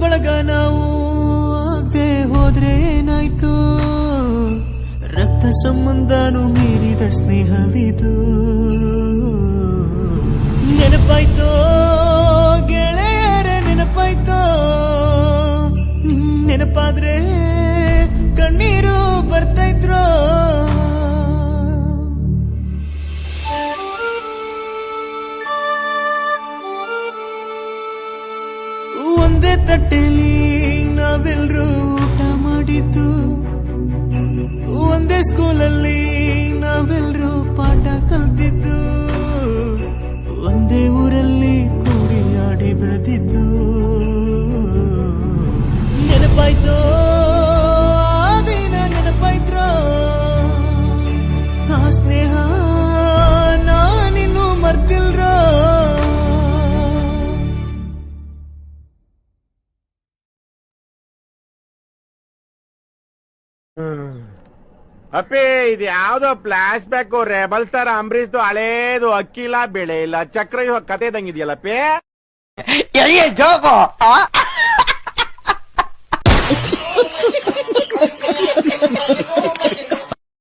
ಬಳಗ ನಾವು ಆಗದೆ ಹೋದ್ರೆ ಏನಾಯ್ತು, ರಕ್ತ ಸಂಬಂಧನೂ ಮೀರಿದ ಸ್ನೇಹವಿದು. ನೆನಪಾಯ್ತೋ ಗೆಳೆಯರೇ, ನೆನಪಾಯ್ತೋ, ನೆನಪಾದ್ರೆ ಕಣ್ಣೀರು ಬರ್ತಾಯಿದ್ರು. ಒಂದೇ ತಟ್ಟೆಲಿ ನಾವೆಲ್ಲರೂ ಊಟ ಮಾಡಿದ್ದು, ಒಂದೇ ಸ್ಕೂಲಲ್ಲಿ ನಾವೆಲ್ಲರೂ ಪಾಠ ಕಲ್ತಿದ್ದು, ಒಂದೇ ಊರಲ್ಲಿ ಕೂಡಿ ಆಡಿ ಬೆಳೆದಿದ್ದು. ನೆನಪಾಯ್ತೋ ಆ ದಿನ, ನೆನಪಾಯ್ತ್ರೋ ಆ ಸ್ನೇಹ ನಾನಿನ್ನು ಮರ್ತಿಲ್ರೋ. ಅಪ್ಪಿ, ಇದು ಯಾವ್ದೋ ಫ್ಲಾಶ್ ಬ್ಯಾಕ್ ರೆಬಲ್ ತರ ಅಂಬರೀಶ್ದು ಹಳೇದು, ಅಕ್ಕಿಲ್ಲ ಬೆಳೆ ಇಲ್ಲ ಚಕ್ರ ಕತೆ ಇದಂಗಿದೆಯಲ್ಲಪ್ಪಿ. ಜೋಗೋ